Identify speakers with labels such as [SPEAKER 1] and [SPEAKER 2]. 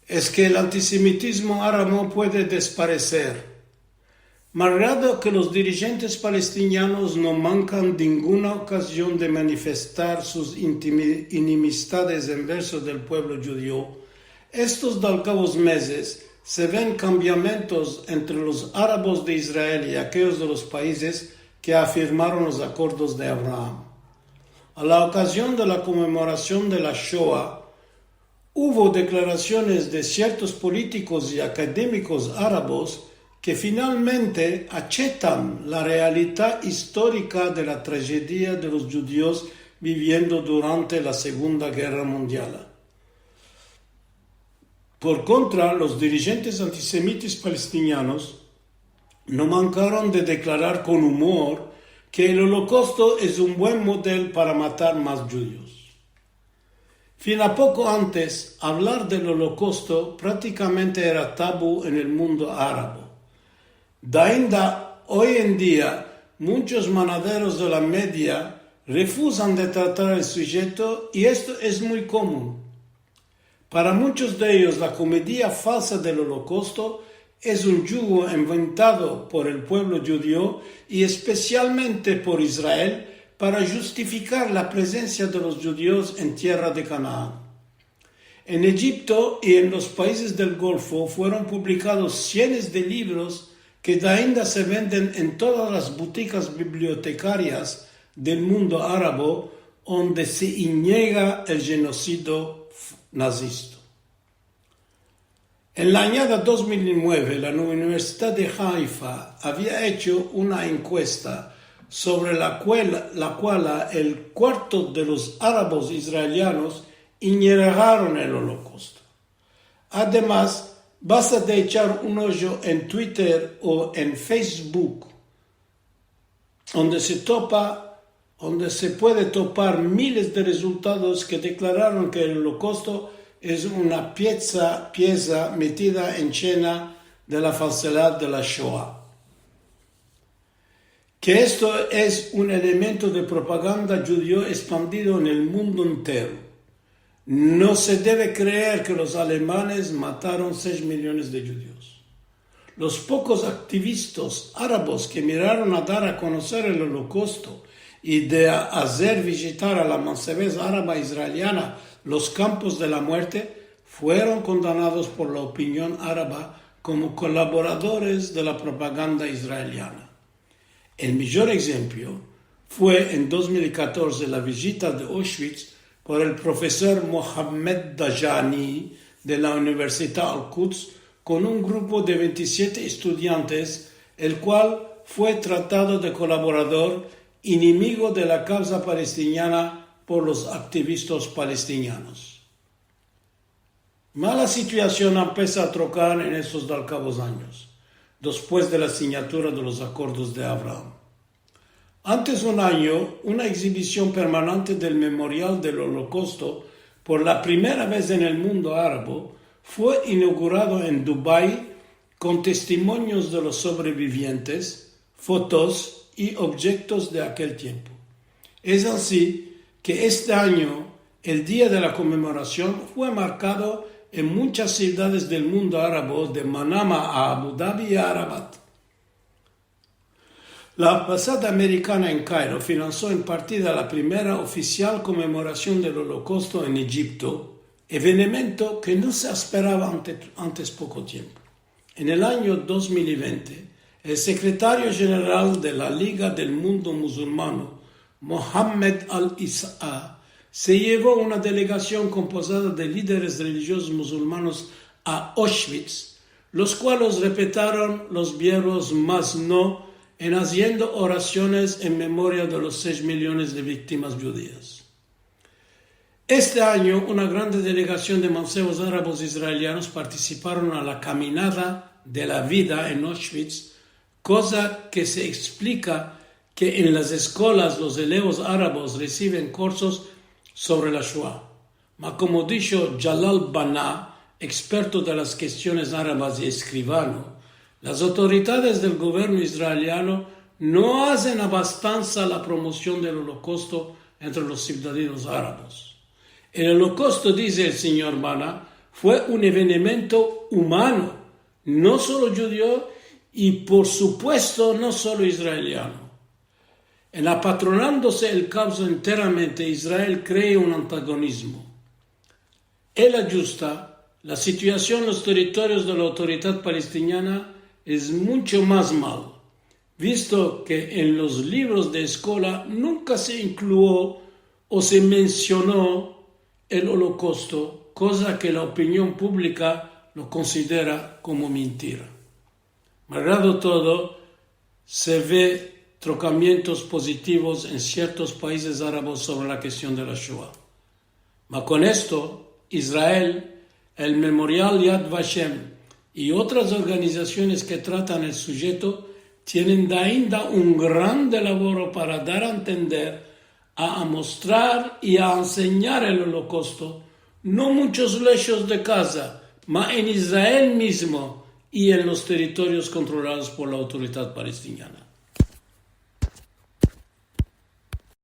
[SPEAKER 1] es que el antisemitismo ahora no puede desaparecer. Malgrado que los dirigentes palestinos no mancan ninguna ocasión de manifestar sus enemistades en verso del pueblo judío, estos últimos meses se ven cambiamientos entre los árabes de Israel y aquellos de los países que afirmaron los acuerdos de Abraham. A la ocasión de la conmemoración de la Shoah, hubo declaraciones de ciertos políticos y académicos árabes que finalmente aceptan la realidad histórica de la tragedia de los judíos viviendo durante la Segunda Guerra Mundial. Por contra, los dirigentes antisemitas palestinos no mancaron de declarar con humor que el Holocausto es un buen modelo para matar más judíos. Fin a poco antes, hablar del Holocausto prácticamente era tabú en el mundo árabe. Hoy en día, muchos manaderos de la media refusan de tratar el sujeto y esto es muy común. Para muchos de ellos, la comedia falsa del Holocausto es un yugo inventado por el pueblo judío y especialmente por Israel para justificar la presencia de los judíos en tierra de Canaán. En Egipto y en los países del Golfo fueron publicados cientos de libros que ainda se venden en todas las boutiques bibliotecarias del mundo árabe donde se niega el genocidio nazista. En la año 2009, la Universidad de Haifa había hecho una encuesta sobre la cual el cuarto de los árabes israelianos negaron el Holocausto. Además, basta de echar un ojo en Twitter o en Facebook, donde se puede topar miles de resultados que declararon que el Holocausto es una pieza metida en escena de la falsedad de la Shoah. Que esto es un elemento de propaganda judío expandido en el mundo entero. No se debe creer que los alemanes mataron 6 millones de judíos. Los pocos activistas árabes que miraron a dar a conocer el Holocausto y de hacer visitar a la mansebez árabe israeliana los campos de la muerte fueron condenados por la opinión árabe como colaboradores de la propaganda israeliana. El mejor ejemplo fue en 2014 la visita de Auschwitz por el profesor Mohammed Dajani de la Universidad Al-Quds con un grupo de 27 estudiantes, el cual fue tratado de colaborador enemigo de la causa palestina por los activistas palestinos. Mala situación empieza a trocar en estos últimos años, después de la signatura de los acuerdos de Abraham. Antes de un año, una exhibición permanente del Memorial del Holocausto, por la primera vez en el mundo árabe, fue inaugurado en Dubái con testimonios de los sobrevivientes, fotos y objetos de aquel tiempo. Es así que este año, el día de la conmemoración, fue marcado en muchas ciudades del mundo árabe, de Manama a Abu Dhabi y a Rabat. La Embajada americana en Cairo financió en partida la primera oficial conmemoración del Holocausto en Egipto, evento que no se esperaba antes poco tiempo. En el año 2020, el secretario general de la Liga del Mundo Musulmano, Mohammed Al-Isa, se llevó una delegación compuesta de líderes religiosos musulmanos a Auschwitz, los cuales repitieron los verbos más no en haciendo oraciones en memoria de los 6 millones de víctimas judías. Este año, una gran delegación de mancebos árabes israelianos participaron a la Caminata de la Vida en Auschwitz, cosa que se explica que en las escuelas los eleos árabes reciben cursos sobre la Shoah. Mas como dijo Jalal Bana, experto de las cuestiones árabes y escribano, las autoridades del gobierno israeliano no hacen abastanza la promoción del Holocausto entre los ciudadanos árabes. El Holocausto, dice el señor Bana, fue un evento humano, no solo judío y por supuesto no solo israeliano. En apatronándose el caos enteramente, Israel crea un antagonismo. Él ajusta la situación en los territorios de la autoridad palestina es mucho más mal, visto que en los libros de escuela nunca se incluyó o se mencionó el Holocausto, cosa que la opinión pública lo considera como mentira. Malgrado todo, se ve trocamientos positivos en ciertos países árabes sobre la cuestión de la Shoah. Mas con esto, Israel, el Memorial Yad Vashem y otras organizaciones que tratan el sujeto tienen ainda un gran labor para dar a entender, a mostrar y a enseñar el Holocausto, no muchos lejos de casa, mas en Israel mismo y en los territorios controlados por la autoridad palestina.